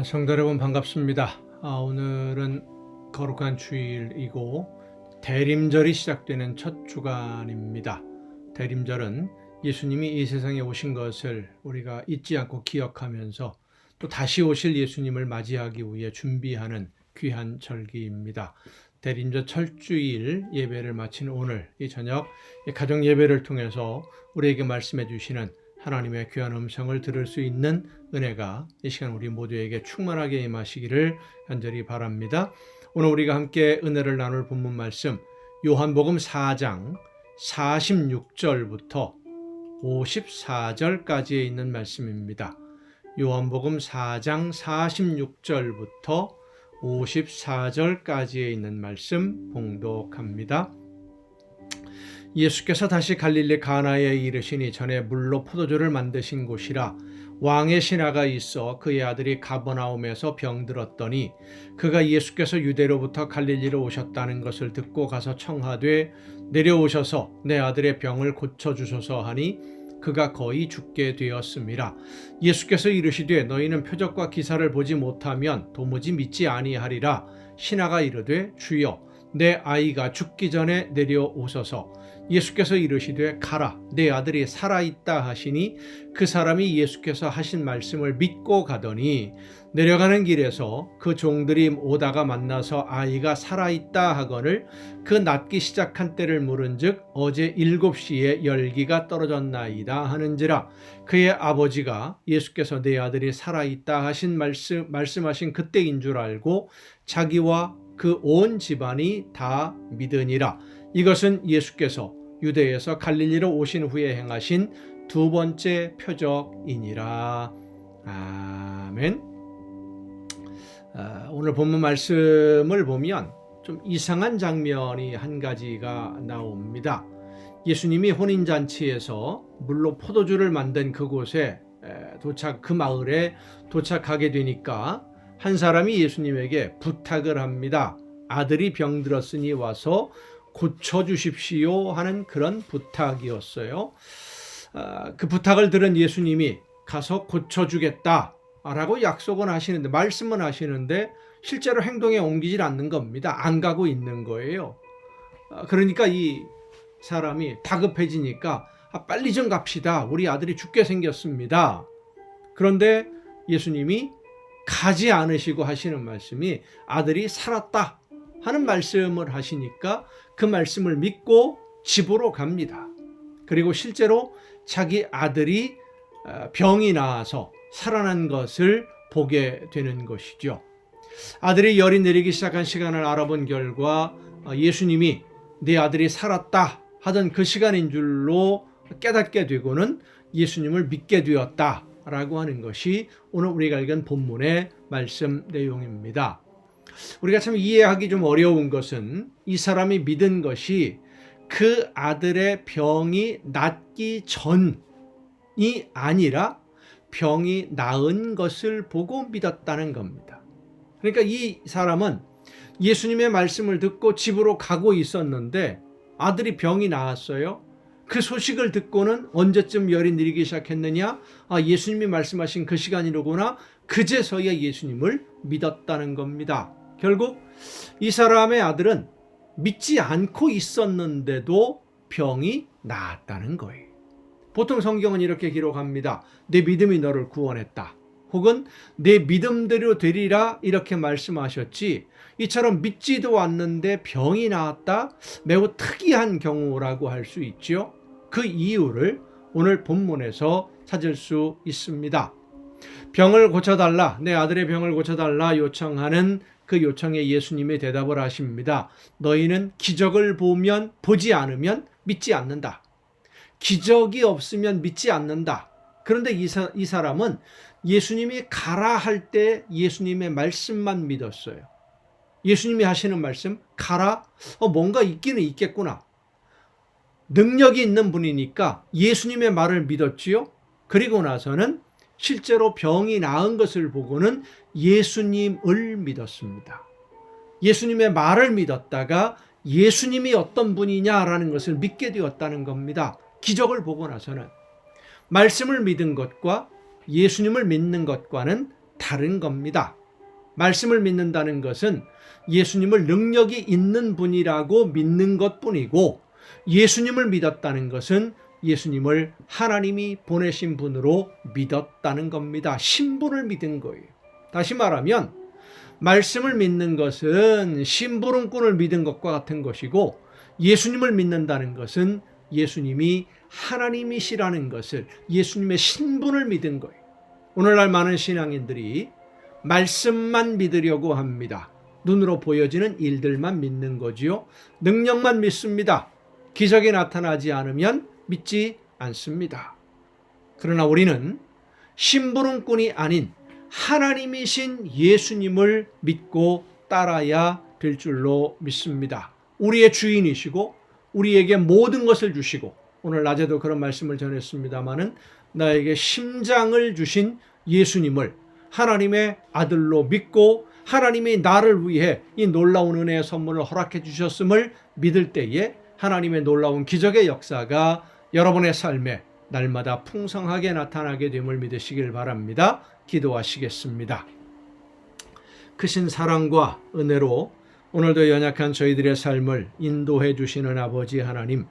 성도 여러분 반갑습니다. 오늘은 거룩한 주일이고 대림절이 시작되는 첫 주간입니다. 대림절은 예수님이 이 세상에 오신 것을 우리가 잊지 않고 기억하면서 또 다시 오실 예수님을 맞이하기 위해 준비하는 귀한 절기입니다. 대림절 철주일 예배를 마친 오늘 이 저녁 가정 예배를 통해서 우리에게 말씀해 주시는 하나님의 귀한 음성을 들을 수 있는 은혜가 이 시간 우리 모두에게 충만하게 임하시기를 간절히 바랍니다. 오늘 우리가 함께 은혜를 나눌 본문 말씀 요한복음 4장 46절부터 54절까지에 있는 말씀입니다. 요한복음 4장 46절부터 54절까지에 있는 말씀 봉독합니다. 예수께서 다시 갈릴리 가나에 이르시니 전에 물로 포도주를 만드신 곳이라 왕의 신하가 있어 그의 아들이 가버나움에서 병들었더니 그가 예수께서 유대로부터 갈릴리로 오셨다는 것을 듣고 가서 청하되 내려오셔서 내 아들의 병을 고쳐주소서 하니 그가 거의 죽게 되었음이라. 예수께서 이르시되 너희는 표적과 기사를 보지 못하면 도무지 믿지 아니하리라. 신하가 이르되 주여 내 아이가 죽기 전에 내려오소서. 예수께서 이르시되 가라 내 아들이 살아있다 하시니 그 사람이 예수께서 하신 말씀을 믿고 가더니 내려가는 길에서 그 종들이 오다가 만나서 아이가 살아있다 하거늘 그 낫기 시작한 때를 물은즉 어제 7시에 열기가 떨어졌나이다 하는지라. 그의 아버지가 예수께서 내 아들이 살아있다 하신 말씀하신 그때인 줄 알고 자기와 그 온 집안이 다 믿으니라. 이것은 예수께서 유대에서 갈릴리로 오신 후에 행하신 두 번째 표적이니라. 아멘. 오늘 본문 말씀을 보면 좀 이상한 장면이 한 가지가 나옵니다. 예수님이 혼인잔치에서 물로 포도주를 만든 그곳에 그 마을에 도착하게 되니까 한 사람이 예수님에게 부탁을 합니다. 아들이 병들었으니 와서 고쳐주십시오 하는 그런 부탁이었어요. 그 부탁을 들은 예수님이 가서 고쳐주겠다라고 약속은 하시는데 말씀은 하시는데 실제로 행동에 옮기질 않는 겁니다. 안 가고 있는 거예요. 그러니까 이 사람이 다급해지니까 빨리 좀 갑시다. 우리 아들이 죽게 생겼습니다. 그런데 예수님이 가지 않으시고 하시는 말씀이 아들이 살았다 하는 말씀을 하시니까 그 말씀을 믿고 집으로 갑니다. 그리고 실제로 자기 아들이 병이 나아서 살아난 것을 보게 되는 것이죠. 아들이 열이 내리기 시작한 시간을 알아본 결과 예수님이 내 아들이 살았다 하던 그 시간인 줄로 깨닫게 되고는 예수님을 믿게 되었다라고 하는 것이 오늘 우리가 읽은 본문의 말씀 내용입니다. 우리가 참 이해하기 좀 어려운 것은 이 사람이 믿은 것이 그 아들의 병이 낫기 전이 아니라 병이 나은 것을 보고 믿었다는 겁니다. 그러니까 이 사람은 예수님의 말씀을 듣고 집으로 가고 있었는데 아들이 병이 나았어요. 그 소식을 듣고는 언제쯤 열이 내리기 시작했느냐? 예수님이 말씀하신 그 시간이로구나. 그제서야 예수님을 믿었다는 겁니다. 결국 이 사람의 아들은 믿지 않고 있었는데도 병이 나았다는 거예요. 보통 성경은 이렇게 기록합니다. 내 믿음이 너를 구원했다. 혹은 내 믿음대로 되리라 이렇게 말씀하셨지 이처럼 믿지도 않는데 병이 나았다? 매우 특이한 경우라고 할 수 있죠. 그 이유를 오늘 본문에서 찾을 수 있습니다. 병을 고쳐달라, 내 아들의 병을 고쳐달라 요청하는 그 요청에 예수님이 대답을 하십니다. 너희는 기적을 보지 않으면 믿지 않는다. 기적이 없으면 믿지 않는다. 그런데 이 사람은 예수님이 가라 할 때 예수님의 말씀만 믿었어요. 예수님이 하시는 말씀, 가라, 뭔가 있기는 있겠구나. 능력이 있는 분이니까 예수님의 말을 믿었지요. 그리고 나서는 실제로 병이 나은 것을 보고는 예수님을 믿었습니다. 예수님의 말을 믿었다가 예수님이 어떤 분이냐라는 것을 믿게 되었다는 겁니다. 기적을 보고 나서는 말씀을 믿은 것과 예수님을 믿는 것과는 다른 겁니다. 말씀을 믿는다는 것은 예수님을 능력이 있는 분이라고 믿는 것뿐이고, 예수님을 믿었다는 것은 예수님을 하나님이 보내신 분으로 믿었다는 겁니다. 신분을 믿은 거예요. 다시 말하면 말씀을 믿는 것은 심부름꾼을 믿은 것과 같은 것이고, 예수님을 믿는다는 것은 예수님이 하나님이시라는 것을, 예수님의 신분을 믿은 거예요. 오늘날 많은 신앙인들이 말씀만 믿으려고 합니다. 눈으로 보여지는 일들만 믿는 거지요. 능력만 믿습니다. 기적이 나타나지 않으면 믿지 않습니다. 그러나 우리는 심부름꾼이 아닌 하나님이신 예수님을 믿고 따라야 될 줄로 믿습니다. 우리의 주인이시고 우리에게 모든 것을 주시고, 오늘 낮에도 그런 말씀을 전했습니다마는 나에게 심장을 주신 예수님을 하나님의 아들로 믿고 하나님이 나를 위해 이 놀라운 은혜의 선물을 허락해 주셨음을 믿을 때에 하나님의 놀라운 기적의 역사가 여러분의 삶에 날마다 풍성하게 나타나게 됨을 믿으시길 바랍니다. 기도하시겠습니다. 크신 사랑과 은혜로 오늘도 연약한 저희들의 삶을 인도해 주시는 아버지 하나님,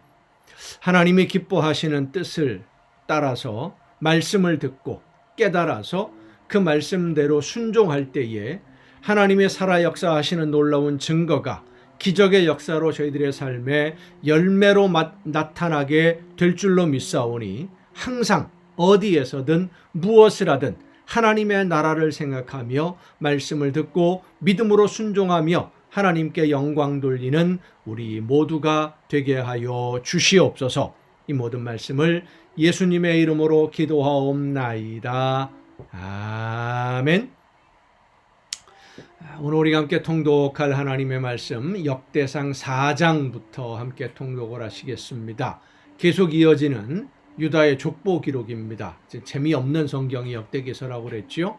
하나님이 기뻐하시는 뜻을 따라서 말씀을 듣고 깨달아서 그 말씀대로 순종할 때에 하나님의 살아 역사하시는 놀라운 증거가 기적의 역사로 저희들의 삶에 열매로 나타나게 될 줄로 믿사오니, 항상 어디에서든 무엇을 하든 하나님의 나라를 생각하며 말씀을 듣고 믿음으로 순종하며 하나님께 영광 돌리는 우리 모두가 되게 하여 주시옵소서. 이 모든 말씀을 예수님의 이름으로 기도하옵나이다. 아멘. 오늘 우리가 함께 통독할 하나님의 말씀 역대상 4장부터 함께 통독을 하시겠습니다. 계속 이어지는 유다의 족보 기록입니다. 재미없는 성경이 역대기서라고 그랬죠.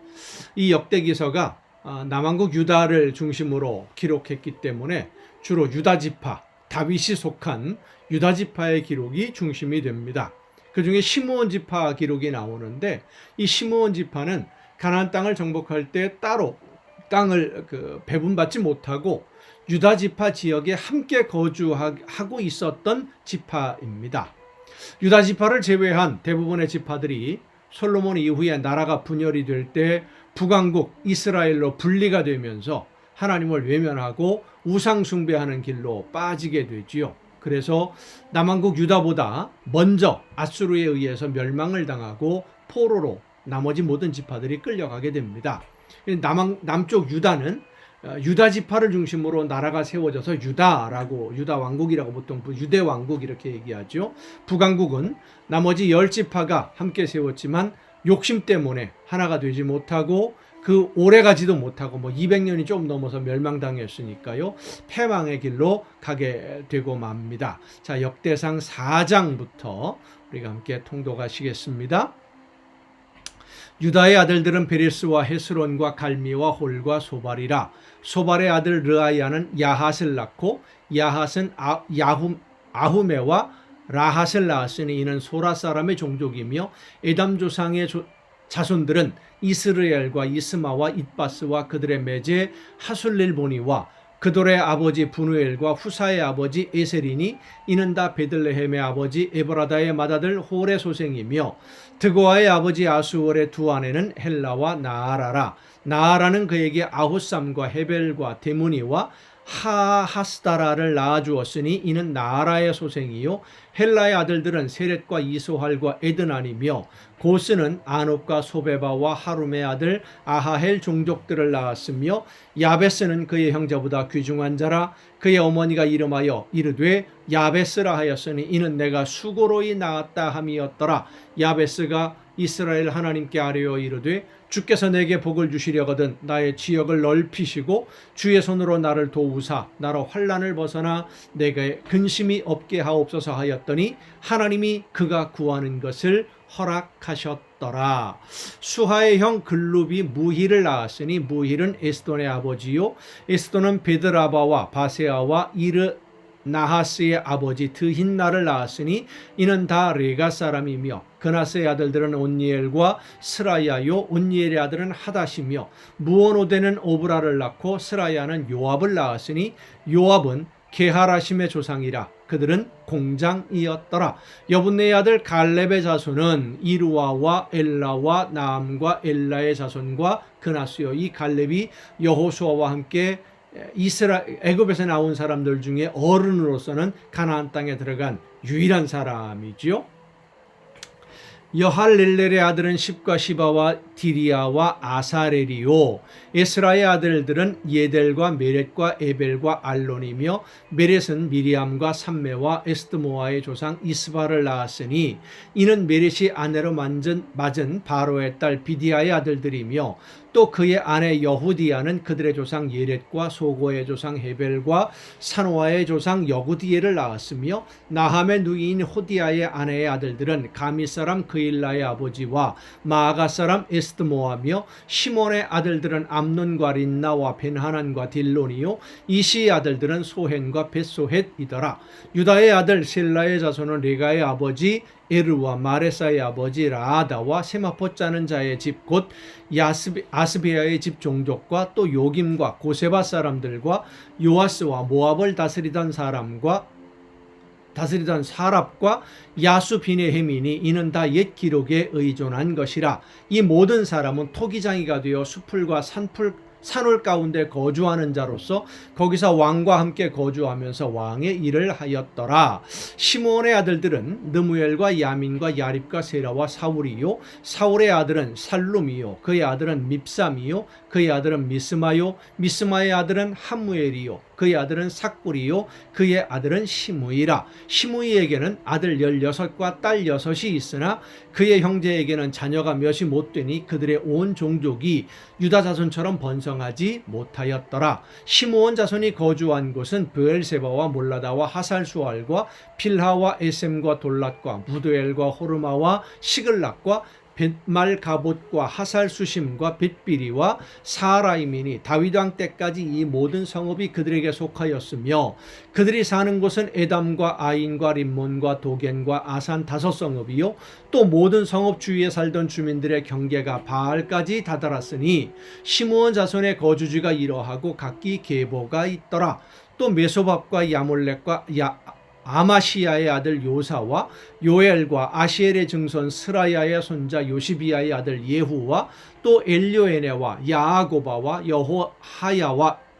이 역대기서가 남왕국 유다를 중심으로 기록했기 때문에 주로 유다지파, 다윗이 속한 유다지파의 기록이 중심이 됩니다. 그중에 시므온 지파 기록이 나오는데, 이 시므온 지파는 가나안 땅을 정복할 때 따로 땅을 배분받지 못하고 유다 지파 지역에 함께 거주하고 있었던 지파입니다. 유다 지파를 제외한 대부분의 지파들이 솔로몬 이후에 나라가 분열이 될 때 북왕국 이스라엘로 분리가 되면서 하나님을 외면하고 우상 숭배하는 길로 빠지게 되지요. 그래서 남왕국 유다보다 먼저 아수르에 의해서 멸망을 당하고 포로로 나머지 모든 지파들이 끌려가게 됩니다. 남쪽 유다는 유다 지파를 중심으로 나라가 세워져서 유다 왕국이라고 보통 유대 왕국 이렇게 얘기하죠. 북왕국은 나머지 10지파가 함께 세웠지만 욕심 때문에 하나가 되지 못하고 그 오래가지도 못하고 200년이 좀 넘어서 멸망당했으니까요. 패망의 길로 가게 되고 맙니다. 자, 역대상 4장부터 우리가 함께 통독하시겠습니다. 유다의 아들들은 베리스와 헤스론과 갈미와 홀과 소발이라. 소발의 아들 르아야는 야핫을 낳고 야핫은 아후메와 라핫을 낳았으니 이는 소라 사람의 종족이며 에담 조상의 자손들은 이스르엘과 이스마와 잇바스와 그들의 매제 하술릴보니와 그돌의 아버지 분우엘과 후사의 아버지 에셀이니 이는 다 베들레헴의 아버지 에브라다의 맏아들 홀의 소생이며 드고아의 아버지 아수월의 두 아내는 헬라와 나아라라. 나아라는 그에게 아후삼과 헤벨과 데무니와 하하스다라를 낳아주었으니 이는 나아라의 소생이요 헬라의 아들들은 세렛과 이소할과 에드난이며 고스는 아눕과 소베바와 하룸의 아들 아하헬 종족들을 낳았으며 야베스는 그의 형제보다 귀중한 자라. 그의 어머니가 이름하여 이르되 야베스라 하였으니 이는 내가 수고로이 낳았다 함이었더라. 야베스가 이스라엘 하나님께 아뢰어 이르되 주께서 내게 복을 주시려거든 나의 지역을 넓히시고 주의 손으로 나를 도우사 나로 환난을 벗어나 내게 근심이 없게 하옵소서 하였더니 하나님이 그가 구하는 것을 허락하셨더라. 수하의 형 글룹이 무힐을 낳았으니 무힐은 에스돈의 아버지요 에스돈은 베드라바와 바세아와 나하스의 아버지 드힌나를 낳았으니 이는 다 레가 사람이며 그나스의 아들들은 온니엘과 스라야요 온니엘의 아들은 하닷이며 무오노데는 오브라를 낳고 스라야는 요압을 낳았으니 요압은 게하라심의 조상이라. 그들은 공장이었더라. 여분네의 아들 갈렙의 자손은 이루아와 엘라와 나암과 엘라의 자손과 그나스요. 이 갈렙이 여호수아와 함께 애굽에서 나온 사람들 중에 어른으로서는 가나안 땅에 들어간 유일한 사람이지요. 여할렐렐의 아들은 십과 시바와 디리아와 아사렐이요. 에스라의 아들들은 예델과 메렛과 에벨과 알론이며 메렛은 미리암과 삼메와 에스드모아의 조상 이스바를 낳았으니 이는 메렛이 아내로 맞은 바로의 딸 비디아의 아들들이며 또 그의 아내 여후디아는 그들의 조상 예렛과 소고의 조상 헤벨과 사노아의 조상 여구디엘을 낳았으며 나함의 누이인 호디아의 아내의 아들들은 가미 사람 그일라의 아버지와 마아가 사람 에스드모아며 시몬의 아들들은 암논과 린나와 벤하난과 딜론이요 이시의 아들들은 소헨과 벳소헷이더라. 유다의 아들 셀라의 자손은 레가의 아버지 에르와 마레사의 아버지 라아다와 세마포 짜는 자의 집 곧 아스베아의 집 종족과 또 요김과 고세바 사람들과 요아스와 모압을 다스리던 사랍과 야수 비네헤민이 이는 다 옛 기록에 의존한 것이라. 이 모든 사람은 토기장이가 되어 수풀과 산울 가운데 거주하는 자로서 거기서 왕과 함께 거주하면서 왕의 일을 하였더라. 시므온의 아들들은 느무엘과 야민과 야립과 세라와 사울이요 사울의 아들은 살룸이요 그의 아들은 밉삼이요 그의 아들은 미스마요 미스마의 아들은 하무엘이요 그의 아들은 삭불이요 그의 아들은 시므이라. 시므이에게는 아들 16과 딸 6이 있으나 그의 형제에게는 자녀가 몇이 못 되니 그들의 온 종족이 유다 자손처럼 번성하지 못하였더라. 시므온 자손이 거주한 곳은 브엘세바와 몰라다와 하살수알과 필하와 에셈과 돌랏과 무드엘과 호르마와 시글락과 벳말가봇과 하살수심과 벳비리와 사라임이니 다윗 왕 때까지 이 모든 성읍이 그들에게 속하였으며 그들이 사는 곳은 에담과 아인과 림몬과 도겐과 아산 5성읍이요 또 모든 성읍 주위에 살던 주민들의 경계가 바알까지 다다랐으니 시므온 자손의 거주지가 이러하고 각기 계보가 있더라. 또 메소밥과 야몰렉과 아마시야의 아들 요사와 요엘과 아시엘의 증손 스라야의 손자 요시비야의 아들 예후와 또 엘료에네와 야아고바와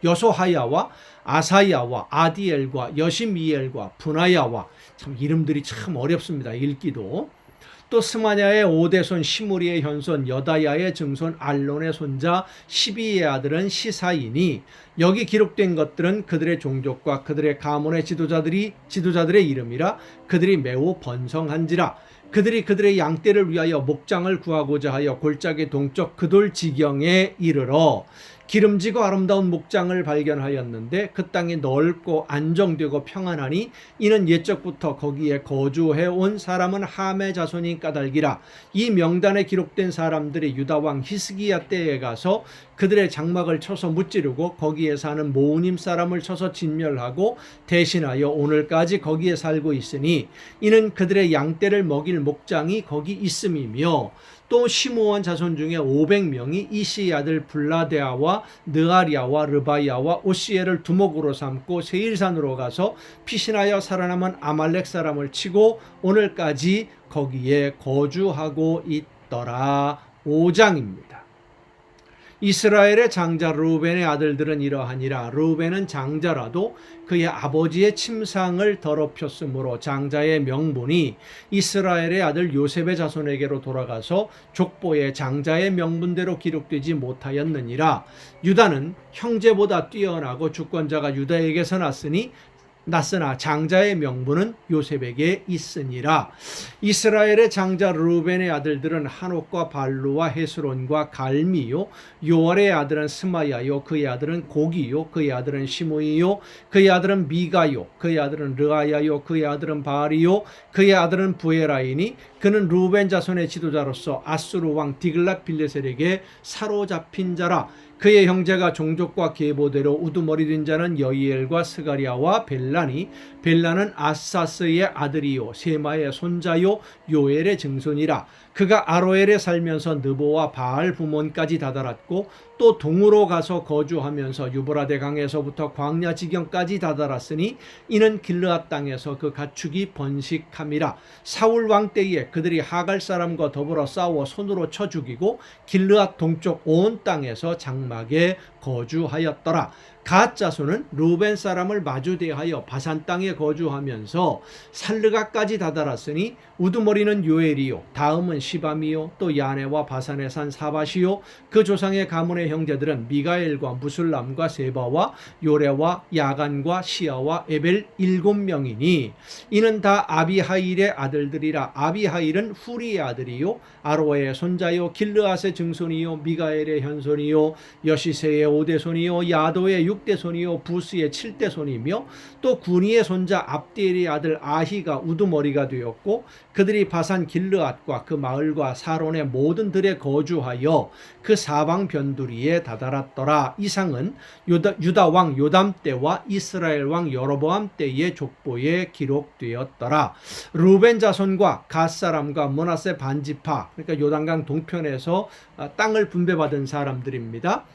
여소하야와 아사야와 아디엘과 여시미엘과 분하야와 참 이름들이 참 어렵습니다. 읽기도. 또 스마냐의 5대손 시므리의 현손 여다야의 증손 알론의 손자 시비의 아들은 시사이니 여기 기록된 것들은 그들의 종족과 그들의 가문의 지도자들의 이름이라. 그들이 매우 번성한지라. 그들이 그들의 양떼를 위하여 목장을 구하고자 하여 골짜기 동쪽 그돌 지경에 이르러 기름지고 아름다운 목장을 발견하였는데 그 땅이 넓고 안정되고 평안하니 이는 옛적부터 거기에 거주해온 사람은 함의 자손이 까닭이라. 이 명단에 기록된 사람들이 유다왕 히스기야 때에 가서 그들의 장막을 쳐서 무찌르고 거기에 사는 모우님 사람을 쳐서 진멸하고 대신하여 오늘까지 거기에 살고 있으니 이는 그들의 양떼를 먹일 목장이 거기 있음이며 또 시므온 자손 중에 500명이 이시의 아들 블라데아와 느아리아와 르바야와 오시엘을 두목으로 삼고 세일산으로 가서 피신하여 살아남은 아말렉 사람을 치고 오늘까지 거기에 거주하고 있더라. 5장입니다. 이스라엘의 장자 르우벤의 아들들은 이러하니라. 르우벤은 장자라도 그의 아버지의 침상을 더럽혔으므로 장자의 명분이 이스라엘의 아들 요셉의 자손에게로 돌아가서 족보에 장자의 명분대로 기록되지 못하였느니라. 유다는 형제보다 뛰어나고 주권자가 유다에게서 났으나 장자의 명분은 요셉에게 있으니라. 이스라엘의 장자 르우벤의 아들들은 한옥과 발루와 헤스론과 갈미요 요알의 아들은 스마야요 그의 아들은 고기요 그의 아들은 시므이요 그의 아들은 미가요 그의 아들은 르아야요 그의 아들은 바리요 그의 아들은 부에라이니 그는 르우벤 자손의 지도자로서 아수르 왕 디글랏 빌레셀에게 사로잡힌 자라. 그의 형제가 종족과 계보대로 우두머리 된 자는 여이엘과 스가리아와 벨라니, 벨라는 아사스의 아들이요 세마의 손자요 요엘의 증손이라. 그가 아로엘에 살면서 느보와 바알 부몬까지 다다랐고 또 동으로 가서 거주하면서 유브라데 강에서부터 광야 지경까지 다다랐으니 이는 길르앗 땅에서 그 가축이 번식함이라. 사울 왕 때에 그들이 하갈 사람과 더불어 싸워 손으로 쳐 죽이고 길르앗 동쪽 온 땅에서 장막에 거주하였더라. 갓 자손은 루벤 사람을 마주대하여 바산 땅에 거주하면서 살르가까지 다다랐으니 우두머리는 요엘이요 다음은 시밤이요 또 야네와 바산에 산 사밧이요 그 조상의 가문의 형제들은 미가엘과 무술람과 세바와 요레와 야간과 시아와 에벨 7명이니 이는 다 아비하일의 아들들이라. 아비하일은 후리의 아들이요 아로의 손자요 길르앗의 증손이요 미가엘의 현손이요 여시세의 5대손이요 야도의 6대손이요 부스의 7대손이며 또 구니의 손자 압디엘의 아들 아히가 우두머리가 되었고 그들이 바산 길르앗과 그 마을과 사론의 모든 들에 거주하여 그 사방 변두리에 다다랐더라. 이상은 유다 왕 요담 때와 이스라엘 왕 여로보암 때의 족보에 기록되었더라. 루벤 자손과 갓 사람과 므낫세 반지파, 그러니까 요단강 동편에서 땅을 분배받은 사람들입니다.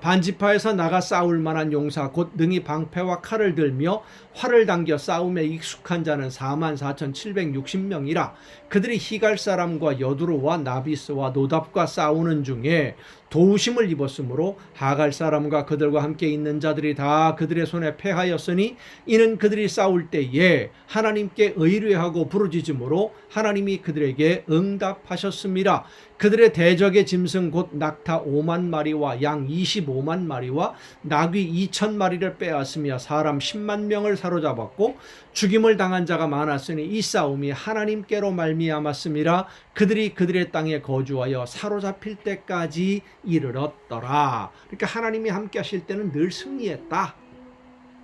반지파에서 나가 싸울 만한 용사 곧 능히 방패와 칼을 들며 활을 당겨 싸움에 익숙한 자는 44,760명이라. 그들이 히갈 사람과 여두루와 나비스와 노답과 싸우는 중에 도우심을 입었으므로 하갈 사람과 그들과 함께 있는 자들이 다 그들의 손에 패하였으니 이는 그들이 싸울 때에 하나님께 의뢰하고 부르짖음으로 하나님이 그들에게 응답하셨습니다. 그들의 대적의 짐승 곧 낙타 5만 마리와 양 25만 마리와 나귀 2천 마리를 빼앗으며 사람 10만 명을 사로잡았고 죽임을 당한 자가 많았으니 이 싸움이 하나님께로 말미암았음이라. 그들이 그들의 땅에 거주하여 사로잡힐 때까지 이르렀더라. 그러니까 하나님이 함께 하실 때는 늘 승리했다.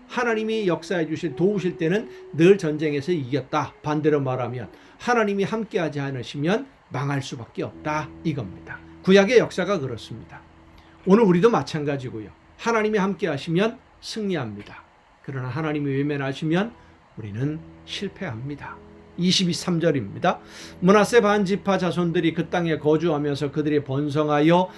하나님이 역사해 주실 도우실 때는 늘 전쟁에서 이겼다. 반대로 말하면 하나님이 함께하지 않으시면 망할 수밖에 없다 이겁니다. 구약의 역사가 그렇습니다. 오늘 우리도 마찬가지고요. 하나님이 함께 하시면 승리합니다. 그러나 하나님이 외면하시면 우리는 실패합니다. 23절입니다. 므낫세 반지파 자손들이 그 땅에 거주하면서 그들이 번성하여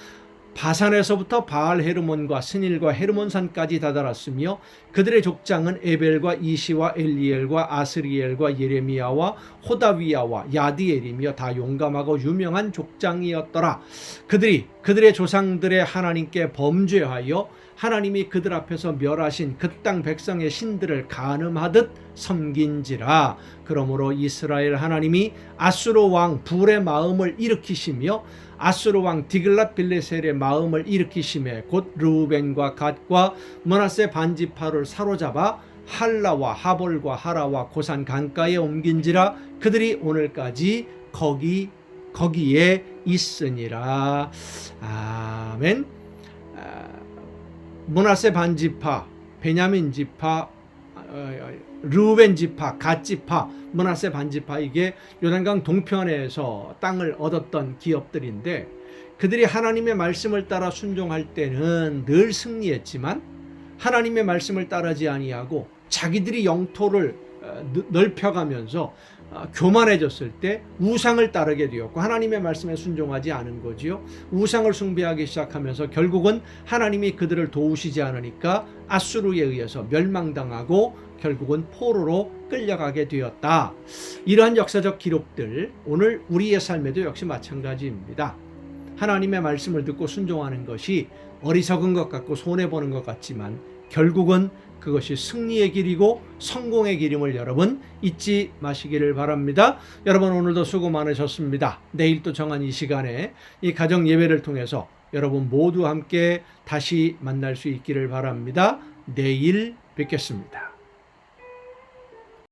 바산에서부터 바알 헤르몬과 스닐과 헤르몬산까지 다다랐으며 그들의 족장은 에벨과 이시와 엘리엘과 아스리엘과 예레미야와 호다위야와 야디엘이며 다 용감하고 유명한 족장이었더라. 그들이 그들의 조상들의 하나님께 범죄하여 하나님이 그들 앞에서 멸하신 그 땅 백성의 신들을 간음하듯 섬긴지라. 그러므로 이스라엘 하나님이 아수르 왕 불의 마음을 일으키시며 아수르 왕 디글랏빌레셀의 마음을 일으키심에 곧 르우벤과 갓과 므낫세 반지파를 사로잡아 할라와 하볼과 하라와 고산 강가에 옮긴지라. 그들이 오늘까지 거기에 있으니라. 아멘. 므낫세 반지파, 베냐민 지파, 르우벤 지파, 갓 지파, 므낫세 반지파, 이게 요단강 동편에서 땅을 얻었던 기업들인데 그들이 하나님의 말씀을 따라 순종할 때는 늘 승리했지만 하나님의 말씀을 따르지 아니하고 자기들이 영토를 넓혀가면서 교만해졌을 때 우상을 따르게 되었고 하나님의 말씀에 순종하지 않은 거지요. 우상을 숭배하기 시작하면서 결국은 하나님이 그들을 도우시지 않으니까 아수르에 의해서 멸망당하고 결국은 포로로 끌려가게 되었다. 이러한 역사적 기록들 오늘 우리의 삶에도 역시 마찬가지입니다. 하나님의 말씀을 듣고 순종하는 것이 어리석은 것 같고 손해보는 것 같지만 결국은 그것이 승리의 길이고 성공의 길임을 여러분 잊지 마시기를 바랍니다. 여러분 오늘도 수고 많으셨습니다. 내일 또 정한 이 시간에 이 가정 예배를 통해서 여러분 모두 함께 다시 만날 수 있기를 바랍니다. 내일 뵙겠습니다.